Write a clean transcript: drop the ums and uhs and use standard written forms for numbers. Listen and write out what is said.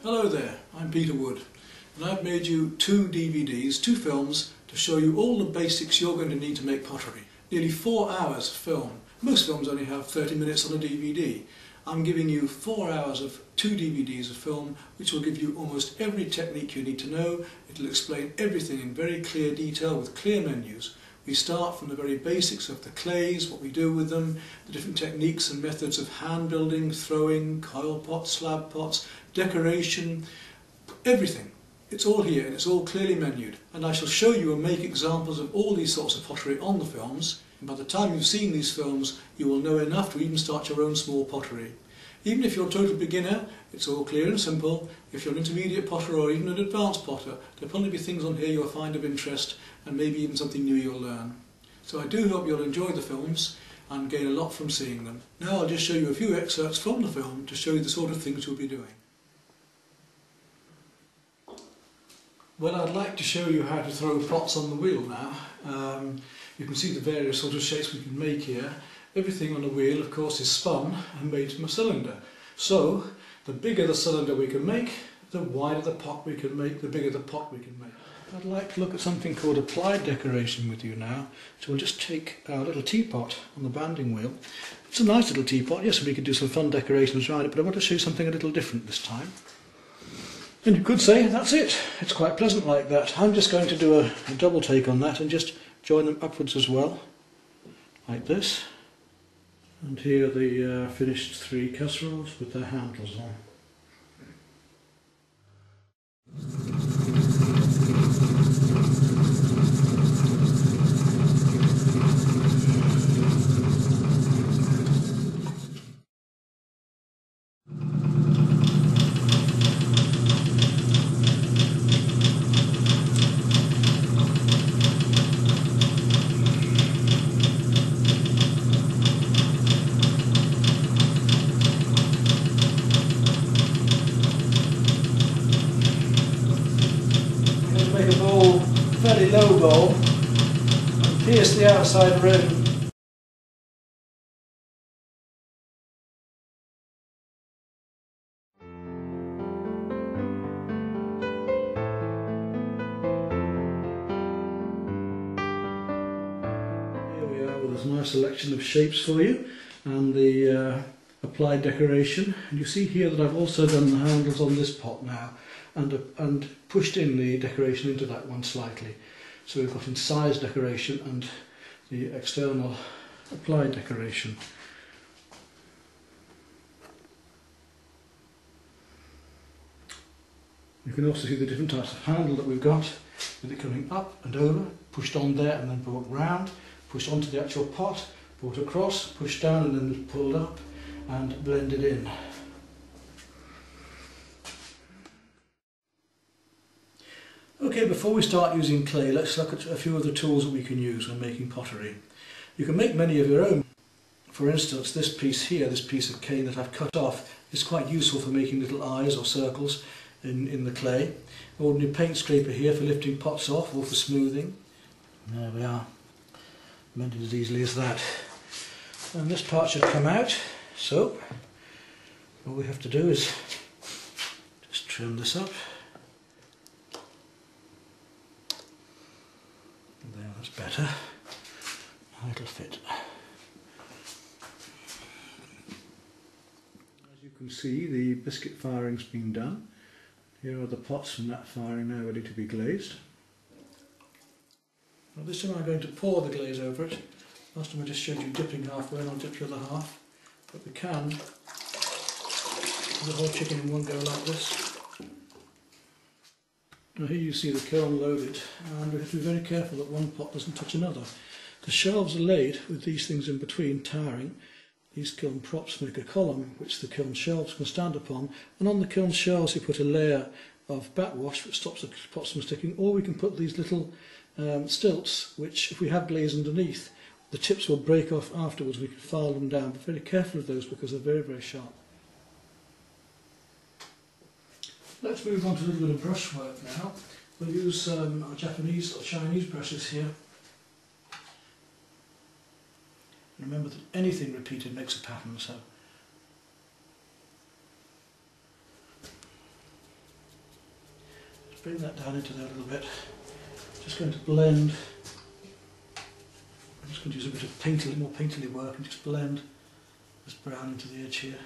Hello there, I'm Peter Wood, and I've made you two DVDs, two films, to show you all the basics you're going to need to make pottery. Nearly 4 hours of film. Most films only have 30 minutes on a DVD. I'm giving you 4 hours of two DVDs of film, which will give you almost every technique you need to know. It'll explain everything in very clear detail with clear menus. We start from the very basics of the clays, what we do with them, the different techniques and methods of hand building, throwing, coil pots, slab pots, decoration, everything. It's all here and it's all clearly menued. And I shall show you and make examples of all these sorts of pottery on the films. And by the time you've seen these films, you will know enough to even start your own small pottery. Even if you're a total beginner, it's all clear and simple. If you're an intermediate potter or even an advanced potter, there'll probably be things on here you'll find of interest and maybe even something new you'll learn. So I do hope you'll enjoy the films and gain a lot from seeing them. Now I'll just show you a few excerpts from the film to show you the sort of things you'll be doing. Well, I'd like to show you how to throw pots on the wheel now. You can see the various sort of shapes we can make here. Everything on the wheel, of course, is spun and made from a cylinder. So, the bigger the cylinder we can make, the wider the pot we can make, the bigger the pot we can make. I'd like to look at something called applied decoration with you now. So we'll just take our little teapot on the banding wheel. It's a nice little teapot. Yes, we could do some fun decorations around it, but I want to show you something a little different this time. And you could say, that's it. It's quite pleasant like that. I'm just going to do a double take on that and just join them upwards as well, like this. And here are the finished 3 casseroles with their handles on. Make a bowl, fairly low bowl, and pierce the outside rim. Here we are with a nice selection of shapes for you and the applied decoration. And you see here that I've also done the handles on this pot now and pushed in the decoration into that one slightly. So we've got incised decoration and the external applied decoration. You can also see the different types of handle that we've got, with it coming up and over, pushed on there and then brought round, pushed onto the actual pot, brought across, pushed down and then pulled up and blended in. Okay, before we start using clay, let's look at a few of the tools that we can use when making pottery. You can make many of your own. For instance, this piece here, this piece of cane that I've cut off, is quite useful for making little eyes or circles in the clay. Ordinary paint scraper here for lifting pots off or for smoothing. There we are, mended as easily as that. And this part should come out, so all we have to do is just trim this up. There, that's better. Now it'll fit. As you can see, the biscuit firing's been done. Here are the pots from that firing now ready to be glazed. Now this time I'm going to pour the glaze over it. Last time I just showed you dipping halfway and I'll dip the other half. But we can do the whole chicken in one go like this. Now here you see the kiln loaded, and we have to be very careful that one pot doesn't touch another. The shelves are laid with these things in between, towering. These kiln props make a column which the kiln shelves can stand upon, and on the kiln shelves you put a layer of backwash which stops the pots from sticking, or we can put these little stilts which, if we have glaze underneath, the tips will break off afterwards. We can file them down, but very careful of those because they're very, very sharp. Let's move on to a little bit of brushwork now. We'll use our Japanese or Chinese brushes here. Remember that anything repeated makes a pattern, so bring that down into there a little bit. Just going to blend. I'm just going to use a bit of more painterly work and just blend this brown into the edge here.